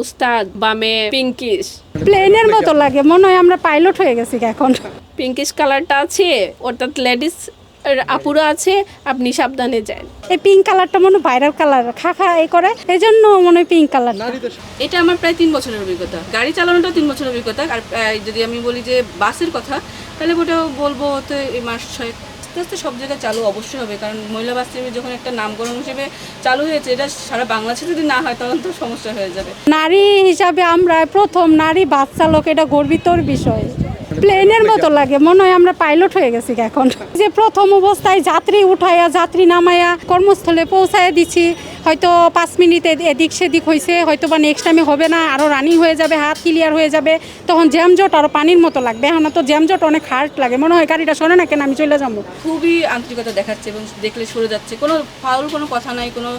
উস্তাদ, বামে পিঙ্কিশ। প্লেনের মতো লাগে, মনে হয় আমরা পাইলট হয়ে গেছি এখন। পিঙ্কিশ কালারটা আছে, অর্থাৎ লেডিস আপুরা আছে, আপনি সাবধানে যান। এই পিঙ্ক কালারটা মনে হয় ভাইরাল কালার, খা এই করে, এই জন্য মনে হয় পিঙ্ক কালার। এটা আমার প্রায় 3 বছরের অভিজ্ঞতা, গাড়ি চালানোটা 3 বছরের অভিজ্ঞতা। আর যদি আমি বলি যে বাসের কথা, তাহলে ওটাও বলবো হতে এই মাস 6 আস্তে আস্তে সব জায়গায় চালু অবশ্যই হবে, কারণ মহিলা বাস সেবা যখন একটা নামকরণ হিসেবে চালু হয়েছে, এটা সারা বাংলাদেশে যদি না হয় তখন তো সমস্যা হয়ে যাবে। নারী হিসাবে আমরা প্রথম নারী বাস চালক, এটা গর্বিতর বিষয়। প্লেনের মতো লাগে, মনে হয় আমরা পাইলট হয়ে গেছি এখন। যে প্রথম অবস্থায় যাত্রী উঠাইয়া যাত্রী নামাইয়া কর্মস্থলে পৌঁছায় দিচ্ছি, হয়তো 5 মিনিট এদিক সেদিক হয়েছে, হয়তো বা নেক্সট টাইমে হবে না, আরও রানিং হয়ে যাবে, হাত ক্লিয়ার হয়ে যাবে, তখন জ্যামজট আরও পানির মতো লাগবে। এখন তো জ্যামজট অনেক হার্ড লাগে, মনে হয় গাড়িটা সরে না কেন, আমি চলে যাবো। খুবই আন্তরিকতা দেখাচ্ছে এবং দেখলে সরে যাচ্ছে, কোনো ফাউল কোনো কথা নাই, কোনো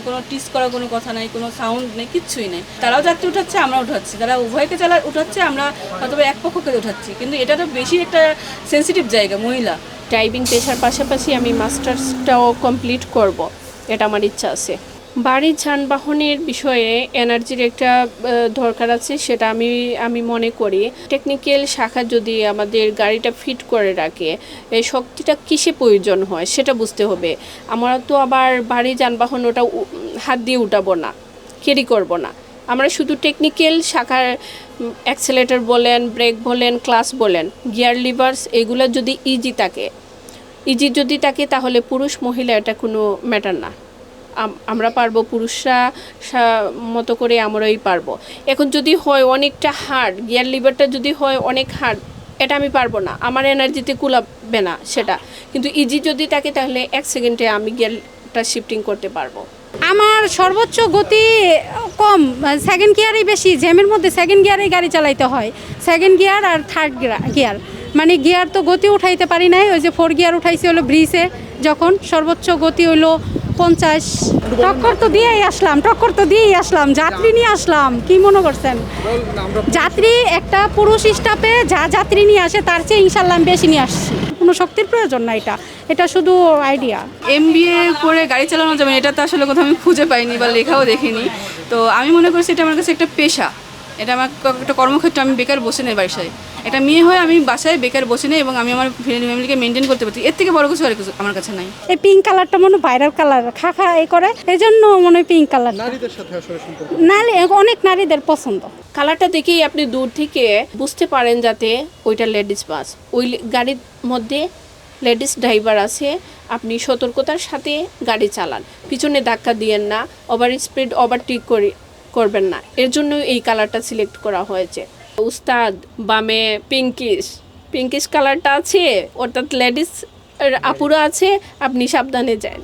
কোনো টিস করা কোনো কথা নাই, কোনো সাউন্ড নেই, কিচ্ছুই নেই। তারাও যাত্রী উঠাচ্ছে, আমরা উঠাচ্ছি, তারা উভয়কে উঠাচ্ছে, আমরা হয়তো এক পক্ষকে উঠাচ্ছি, কিন্তু এটা তো বেশি একটা সেন্সিটিভ জায়গা মহিলা। ড্রাইভিং পেশার পাশাপাশি আমি মাস্টার্সটাও কমপ্লিট করব, এটা আমার ইচ্ছা আছে। বাড়ির যানবাহনের বিষয়ে এনার্জির একটা দরকার আছে, সেটা আমি মনে করি টেকনিক্যাল শাখা যদি আমাদের গাড়িটা ফিট করে রাখে, এই শক্তিটা কিসে প্রয়োজন হয় সেটা বুঝতে হবে। আমরা তো আবার বাড়ি যানবাহন ওটা হাত দিয়ে উঠাবো না, ক্যারি করব না। আমরা শুধু টেকনিক্যাল শাখার অ্যাক্সেলেটর বলেন, ব্রেক বলেন, ক্লাচ বলেন, গিয়ার লিভার্স, এগুলো যদি ইজি থাকে তাহলে পুরুষ মহিলা এটা কোনো ম্যাটার না। আমরা পারবো, পুরুষরা মতো করে আমরাই পারবো। এখন যদি হয় অনেকটা হার্ড, গিয়ার লিভারটা যদি হয় অনেক হার্ড, এটা আমি পারবো না, আমার এনার্জিতে কুলাবে না সেটা। কিন্তু ইজি যদি থাকে তাহলে 1 সেকেন্ডে আমি গিয়ারটা শিফটিং করতে পারবো। আমার সর্বোচ্চ গতি কম, সেকেন্ড গিয়ারই বেশি, জ্যামের মধ্যে সেকেন্ড গিয়ারেই গাড়ি চালাইতে হয়, সেকেন্ড গিয়ার আর থার্ড গিয়ার। মানে গিয়ার তো গতি উঠাইতে পারি নাই, ওই যে 4 গিয়ার উঠাইছি হলো ব্রিজে, যখন সর্বোচ্চ গতি হইলো 50। টক্কর তো দিয়েই আসলাম, যাত্রী নিয়ে আসলাম, কি মনে করছেন? যাত্রী একটা পুরুষ স্টাফে যা যাত্রী নিয়ে আসে তার চেয়ে ইনশাল্লাহ আমি বেশি নিয়ে আসছি। কোনো শক্তির প্রয়োজন না, এটা শুধু আইডিয়া। MBA করে গাড়ি চালানো যাবে এটা তো আসলে কোথাও আমি খুঁজে পাইনি বা লেখাও দেখিনি। তো আমি মনে করছি এটা আমার কাছে একটা পেশা, এটা আমার একটা কর্মক্ষেত্র। আমি বেকার বসে নেই বাসায়, একটা মেয়ে হয়ে আমি বাসায় বেকার বসে নেই এবং আমি আমার ফ্যামিলিকে মেনটেন করতে পারছি, এর থেকে বড় কিছু আর কিছু আমার কাছে নাই। এই পিঙ্ক কালারটা মনে হয় ভাইরাল কালার, খা এই করে, এই জন্য মনে হয় পিঙ্ক কালার। নারীদের সাথে আসলে সম্পর্ক নালে অনেক নারীদের পছন্দ। কালারটা দেখেই আপনি দূর থেকে বুঝতে পারেন যাতে ওইটা লেডিস বাস, ওই গাড়ির মধ্যে লেডিস ড্রাইভার আছে। আপনি সতর্কতার সাথে গাড়ি চালান, পিছনে ধাক্কা দিয়েন না, ওভার স্পিড ওভারটেক করবেন না। এর জন্য এই কালারটা সিলেক্ট করা হয়েছে। উস্তাদ, বামে পিঙ্কিশ কালারটা আছে, অর্থাৎ লেডিস আপুরা আছে, আপনি সাবধানে যান।